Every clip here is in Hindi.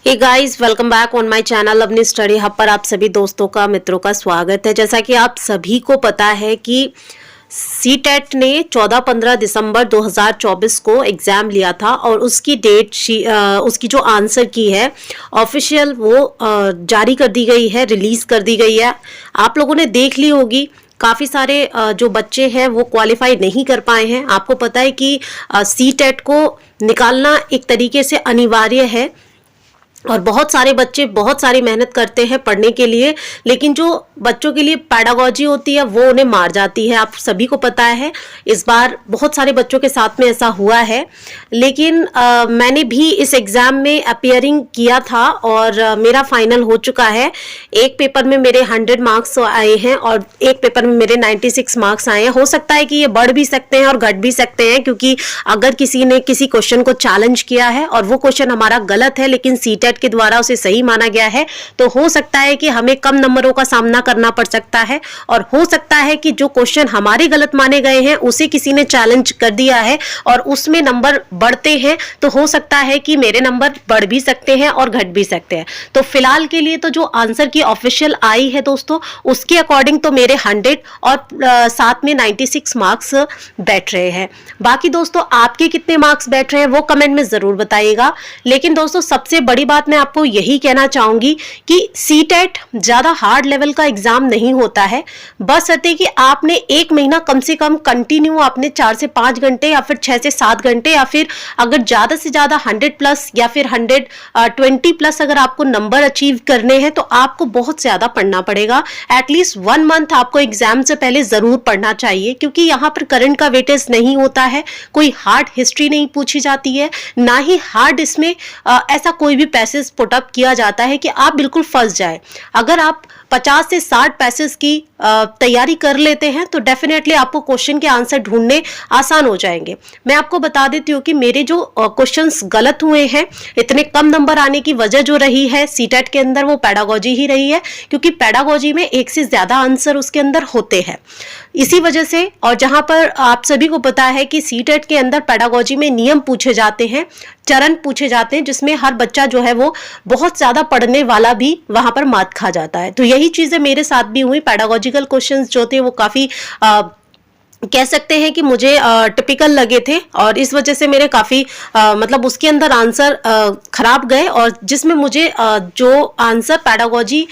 Hey guys, welcome back on my channel अपनी स्टडी हब पर आप सभी दोस्तों का मित्रों का स्वागत है। जैसा कि आप सभी को पता है कि सीटेट ने 14-15 दिसंबर 2024 को एग्ज़ाम लिया था और उसकी डेट उसकी जो आंसर की है ऑफिशियल वो जारी कर दी गई है, रिलीज़ कर दी गई है। आप लोगों ने देख ली होगी। काफ़ी सारे जो बच्चे हैं वो क्वालिफाई नहीं कर पाए हैं। आपको पता है कि सीटेट को निकालना एक तरीके से अनिवार्य है और बहुत सारे बच्चे बहुत सारी मेहनत करते हैं पढ़ने के लिए, लेकिन जो बच्चों के लिए पैडागॉजी होती है वो उन्हें मार जाती है। आप सभी को पता है इस बार बहुत सारे बच्चों के साथ में ऐसा हुआ है। लेकिन मैंने भी इस एग्ज़ाम में अपीयरिंग किया था और मेरा फाइनल हो चुका है। एक पेपर में मेरे 100 मार्क्स आए हैं और एक पेपर में मेरे 96 मार्क्स आए हैं। हो सकता है कि ये बढ़ भी सकते हैं और घट भी सकते हैं, क्योंकि अगर किसी ने किसी क्वेश्चन को चैलेंज किया है और वो क्वेश्चन हमारा गलत है लेकिन सीटेट के द्वारा उसे सही माना गया है, तो हो सकता है कि हमें कम नंबरों का सामना करना पड़ सकता है। और हो सकता है कि जो क्वेश्चन हमारे गलत माने गए हैं उसे किसी ने चैलेंज कर दिया है और उसमें नंबर बढ़ते हैं, तो हो सकता है कि मेरे नंबर बढ़ भी सकते हैं और घट भी सकते हैं। तो फिलहाल के लिए तो जो आंसर की ऑफिशियल आई है दोस्तों, उसके अकॉर्डिंग तो मेरे 100 और साथ में 96 मार्क्स बैठ रहे हैं। बाकी दोस्तों आपके कितने मार्क्स बैठ रहे हैं वो कमेंट में जरूर बताइएगा। लेकिन दोस्तों सबसे बड़ी बात मैं आपको यही कहना चाहूंगी कि सीटेट ज्यादा हार्ड लेवल का एग्जाम नहीं होता है। बस अते कि आपने एक महीना कम से कम कंटिन्यू आपने 4 से 5 घंटे या फिर 6 से 7 घंटे या फिर अगर ज्यादा से ज्यादा 100 प्लस या फिर 120 प्लस अगर आपको नंबर अचीव करने हैं तो आपको बहुत ज्यादा पढ़ना पड़ेगा। एटलीस्ट 1 मंथ आपको एग्जाम से पहले जरूर पढ़ना चाहिए, क्योंकि यहाँ पर करंट का वेटेज नहीं होता है, कोई हार्ड हिस्ट्री नहीं पूछी जाती है, ना ही हार्ड इसमें ऐसा कोई भी पैसेज पुटअप किया जाता है कि आप बिल्कुल फंस जाए। अगर आप 50 से 60 पैसेज की तैयारी कर लेते हैं तो डेफिनेटली आपको क्वेश्चन के आंसर ढूंढने आसान हो जाएंगे। मैं आपको बता देती हूँ कि मेरे जो क्वेश्चंस गलत हुए हैं, इतने कम नंबर आने की वजह जो रही है सीटेट के अंदर वो पैडागॉजी ही रही है, क्योंकि पैडागॉजी में एक से ज्यादा आंसर उसके अंदर होते हैं। इसी वजह से, और जहां पर आप सभी को पता है कि सीटेट के अंदर पैडागॉजी में नियम पूछे जाते हैं, चरण पूछे जाते हैं, जिसमें हर बच्चा जो है वो बहुत ज्यादा पढ़ने वाला भी वहां पर मात खा जाता है। तो यही चीजें मेरे साथ भी हुई। पैडागॉजिकल क्वेश्चंस जो थे वो काफी कह सकते हैं कि मुझे टिपिकल लगे थे और इस वजह से मेरे काफ़ी मतलब उसके अंदर आंसर खराब गए। और जिसमें मुझे जो आंसर पैडागॉजी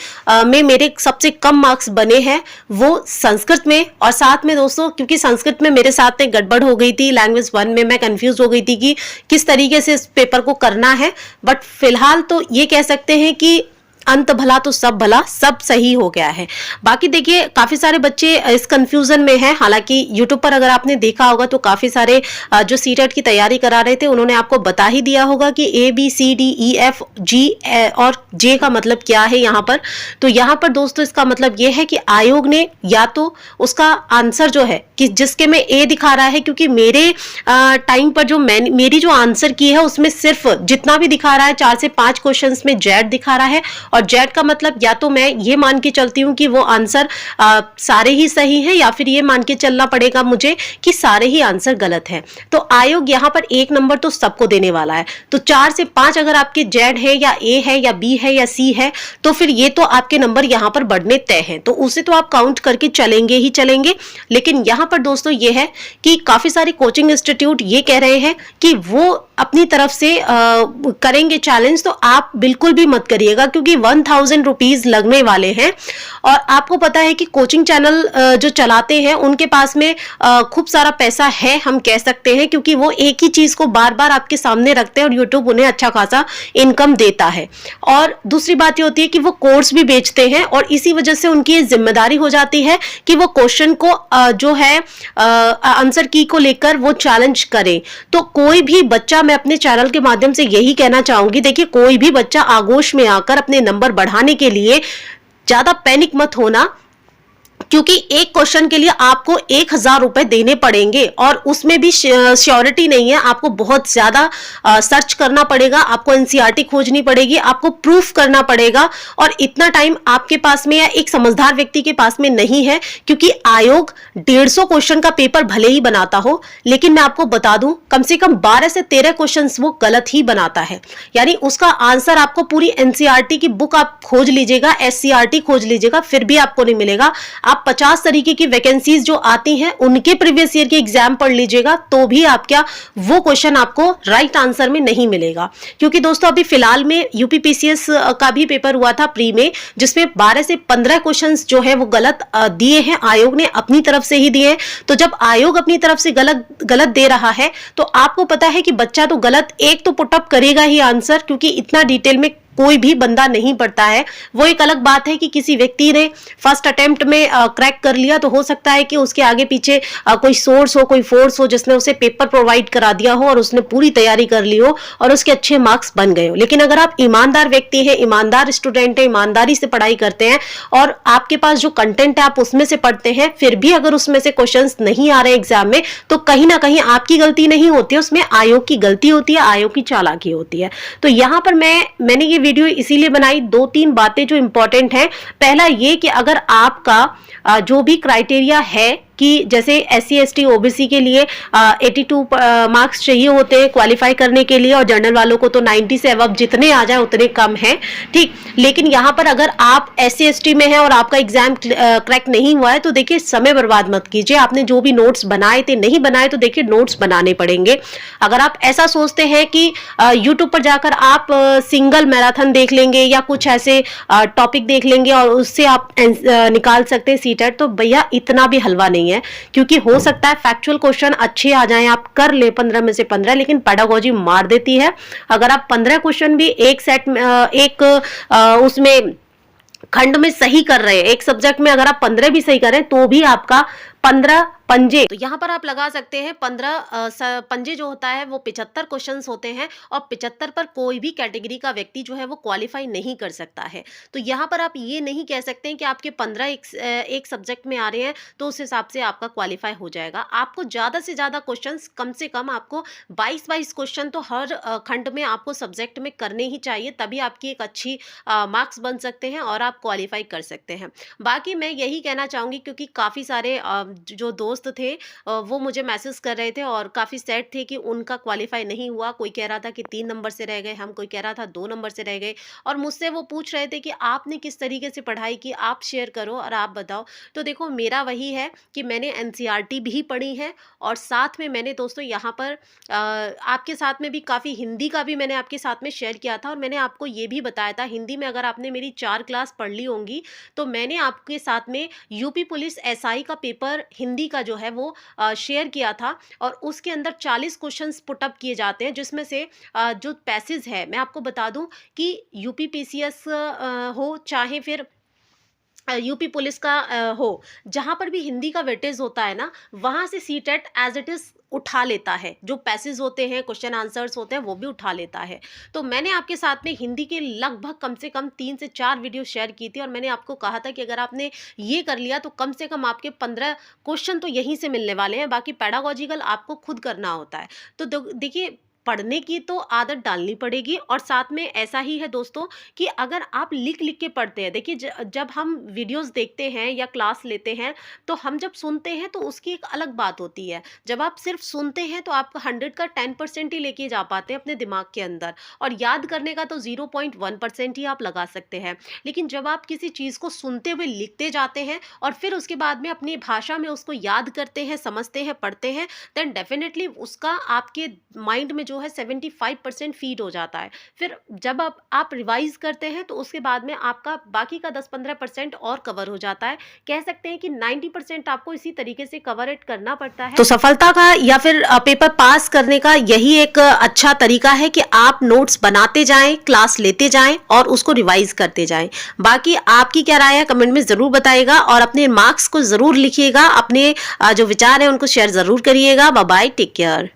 में मेरे सबसे कम मार्क्स बने हैं वो संस्कृत में। और साथ में दोस्तों, क्योंकि संस्कृत में मेरे साथ में गड़बड़ हो गई थी, लैंग्वेज 1 में मैं कंफ्यूज हो गई थी कि किस तरीके से इस पेपर को करना है। बट फिलहाल तो ये कह सकते हैं कि अंत भला तो सब भला, सब सही हो गया है। बाकी देखिए काफी सारे बच्चे इस कंफ्यूजन में हैं। हालांकि यूट्यूब पर अगर आपने देखा होगा तो काफी सारे जो सीटेट की तैयारी करा रहे थे उन्होंने आपको बता ही दिया होगा कि ABCDEFG और J का मतलब क्या है यहाँ पर। तो यहाँ पर दोस्तों इसका मतलब ये है कि आयोग ने या तो उसका आंसर जो है कि जिसके में A दिखा रहा है, क्योंकि मेरे टाइम पर जो मेरी जो आंसर की है उसमें सिर्फ जितना भी दिखा रहा है 4 से 5 क्वेश्चन में Z दिखा रहा है। और जेड का मतलब या तो मैं ये मान के चलती हूँ कि वो आंसर सारे ही सही हैं, या फिर ये मान के चलना पड़ेगा मुझे कि सारे ही आंसर गलत हैं। तो आयोग यहाँ पर 1 नंबर तो सबको देने वाला है। तो 4 से 5 अगर आपके जेड है या ए है या बी है या सी है तो फिर ये तो आपके नंबर यहाँ पर बढ़ने तय हैं, तो उसे तो आप काउंट करके चलेंगे ही चलेंगे। लेकिन यहाँ पर दोस्तों ये है कि काफी सारे कोचिंग इंस्टीट्यूट ये कह रहे हैं कि वो अपनी तरफ से करेंगे चैलेंज, तो आप बिल्कुल भी मत करिएगा, क्योंकि 1000 रुपीज लगने वाले हैं। और आपको पता है कि कोचिंग चैनल जो चलाते हैं उनके पास में खूब सारा पैसा है, हम कह सकते हैं, क्योंकि वो एक ही चीज को बार बार आपके सामने रखते हैं और यूट्यूब उन्हें अच्छा खासा इनकम देता है। और दूसरी बात ये होती है कि वो कोर्स भी बेचते हैं और इसी वजह से उनकी ये जिम्मेदारी हो जाती है कि वो क्वेश्चन को जो है आंसर की को लेकर वो चैलेंज करें। तो कोई भी बच्चा, मैं अपने चैनल के माध्यम से यही कहना चाहूंगी, देखिए कोई भी बच्चा आगोश में आकर अपने नंबर बढ़ाने के लिए ज्यादा पैनिक मत होना, क्योंकि एक क्वेश्चन के लिए आपको 1,000 रुपए देने पड़ेंगे और उसमें भी श्योरिटी नहीं है, आपको बहुत ज्यादा सर्च करना पड़ेगा, आपको एनसीईआरटी खोजनी पड़ेगी, आपको प्रूफ करना पड़ेगा और इतना टाइम आपके पास में या एक समझदार व्यक्ति के पास में नहीं है, क्योंकि आयोग 150 क्वेश्चन का पेपर भले ही बनाता हो, लेकिन मैं आपको बता दूं कम से कम 12 से 13 क्वेश्चन वो गलत ही बनाता है। यानी उसका आंसर आपको पूरी एनसीईआरटी की बुक आप खोज लीजिएगा, एससीईआरटी खोज लीजिएगा, फिर भी आपको नहीं मिलेगा। आप 50 तरीके की वैकेंसीज जो आती हैं उनके प्रीवियस ईयर के एग्जाम पढ़ लीजिएगा, तो भी आप क्या वो क्वेश्चन आपको राइट आंसर में नहीं मिलेगा। क्योंकि दोस्तों अभी फिलहाल में यूपीपीसीएस का भी पेपर हुआ था प्री में, जिसमें 12 से 15 क्वेश्चंस जो है वो गलत दिए हैं, आयोग ने अपनी तरफ से ही दिए हैं। तो जब आयोग अपनी तरफ से गलत दे रहा है तो आपको पता है कि बच्चा तो गलत एक तो पुटअप करेगा ही आंसर, क्योंकि इतना डिटेल में कोई भी बंदा नहीं पढ़ता है। वो एक अलग बात है कि किसी व्यक्ति ने फर्स्ट अटेम्प्ट में क्रैक कर लिया, तो हो सकता है कि उसके आगे पीछे कोई सोर्स हो, कोई फोर्स हो जिसने उसे पेपर प्रोवाइड करा दिया हो और उसने पूरी तैयारी कर ली हो और उसके अच्छे मार्क्स बन गए हो। लेकिन अगर आप ईमानदार व्यक्ति हैं, ईमानदार स्टूडेंट हैं, ईमानदारी से पढ़ाई करते हैं और आपके पास जो कंटेंट है आप उसमें से पढ़ते हैं, फिर भी अगर उसमें से क्वेश्चन नहीं आ रहे एग्जाम में, तो कहीं ना कहीं आपकी गलती नहीं होती है, उसमें आयोग की गलती होती है, आयोग की चालाकी होती है। तो यहां पर मैंने ये वीडियो इसीलिए बनाई, 2-3 बातें जो इंपॉर्टेंट हैं। पहला ये कि अगर आपका जो भी क्राइटेरिया है कि जैसे SC ST OBC के लिए 82 मार्क्स चाहिए होते हैं क्वालिफाई करने के लिए, और जनरल वालों को तो 90 से अबव जितने आ जाए उतने कम है, ठीक। लेकिन यहाँ पर अगर आप SC ST में हैं और आपका एग्जाम क्रैक नहीं हुआ है, तो देखिए समय बर्बाद मत कीजिए। आपने जो भी नोट्स बनाए थे, नहीं बनाए तो देखिए नोट्स बनाने पड़ेंगे। अगर आप ऐसा सोचते हैं कि यूट्यूब पर जाकर आप सिंगल मैराथन देख लेंगे या कुछ ऐसे टॉपिक देख लेंगे और उससे आप निकाल सकते हैं सीटेट, तो भैया इतना भी हलवा नहीं है। क्योंकि हो सकता है फैक्चुअल क्वेश्चन अच्छे आ जाएं, आप कर ले 15 में से 15, लेकिन पेडागोजी मार देती है। अगर आप 15 क्वेश्चन भी एक सेट में उसमें खंड में सही कर रहे हैं, एक सब्जेक्ट में अगर आप 15 भी सही करें तो भी आपका 15 पंजे, तो यहाँ पर आप लगा सकते हैं 15 पंजे जो होता है वो 75 क्वेश्चंस होते हैं और 75 पर कोई भी कैटेगरी का व्यक्ति जो है वो क्वालिफाई नहीं कर सकता है। तो यहाँ पर आप ये नहीं कह सकते हैं कि आपके 15 एक सब्जेक्ट में आ रहे हैं तो उस हिसाब से आपका क्वालिफाई हो जाएगा। आपको ज़्यादा से ज़्यादा क्वेश्चंस, कम से कम आपको 22 क्वेश्चन तो हर खंड में आपको सब्जेक्ट में करने ही चाहिए, तभी आपकी एक अच्छी मार्क्स बन सकते हैं और आप क्वालिफाई कर सकते हैं। बाकी मैं यही कहना चाहूँगी, क्योंकि काफ़ी सारे जो दोस्त थे वो मुझे मैसेज कर रहे थे और काफ़ी सैड थे कि उनका क्वालिफाई नहीं हुआ। कोई कह रहा था कि 3 नंबर से रह गए हम, कोई कह रहा था 2 नंबर से रह गए, और मुझसे वो पूछ रहे थे कि आपने किस तरीके से पढ़ाई की, आप शेयर करो और आप बताओ। तो देखो मेरा वही है कि मैंने एनसीईआरटी भी पढ़ी है और साथ में मैंने दोस्तों यहाँ पर आपके साथ में भी काफ़ी हिंदी का भी मैंने आपके साथ में शेयर किया था और मैंने आपको ये भी बताया था, हिंदी में अगर आपने मेरी 4 क्लास पढ़ ली होंगी तो मैंने आपके साथ में यूपी पुलिस SI का पेपर हिंदी का जो है वो शेयर किया था और उसके अंदर 40 क्वेश्चंस पुटअप किए जाते हैं, जिसमें से जो पैसेज है, मैं आपको बता दूं कि यूपीपीसीएस हो चाहे फिर यूपी पुलिस का हो, जहाँ पर भी हिंदी का वेटेज होता है ना, वहाँ से सीटेट एज इट इज़ उठा लेता है। जो पैसेज होते हैं, क्वेश्चन आंसर्स होते हैं, वो भी उठा लेता है। तो मैंने आपके साथ में हिंदी के लगभग कम से कम 3 से 4 वीडियो शेयर की थी और मैंने आपको कहा था कि अगर आपने ये कर लिया तो कम से कम आपके 15 क्वेश्चन तो यहीं से मिलने वाले हैं, बाकी पेडागोजिकल आपको खुद करना होता है। तो देखिए, पढ़ने की तो आदत डालनी पड़ेगी और साथ में ऐसा ही है दोस्तों कि अगर आप लिख लिख के पढ़ते हैं, देखिए जब हम वीडियोस देखते हैं या क्लास लेते हैं तो हम जब सुनते हैं तो उसकी एक अलग बात होती है। जब आप सिर्फ सुनते हैं तो आप 100 का 10% ही लेके जा पाते हैं अपने दिमाग के अंदर, और याद करने का तो 0.1% ही आप लगा सकते हैं। लेकिन जब आप किसी चीज़ को सुनते हुए लिखते जाते हैं और फिर उसके बाद में अपनी भाषा में उसको याद करते हैं, समझते हैं, पढ़ते हैं, देन डेफिनेटली उसका आपके माइंड में जो है 75% फीड हो जाता है। फिर जब आप रिवाइज करते हैं तो उसके बाद में आपका बाकी का 10-15% और कवर हो जाता है। कह सकते हैं कि 90% आपको इसी तरीके से कवर इट करना पड़ता है। तो सफलता का या फिर पेपर पास करने का यही एक अच्छा तरीका है कि आप नोट्स बनाते जाएं, क्लास लेते जाएं और उसको रिवाइज करते जाएं। बाकी आपकी क्या राय है कमेंट में जरूर बताइएगा और अपने मार्क्स को जरूर लिखिएगा, अपने जो विचार है उनको शेयर जरूर करिएगा। Bye bye, take care.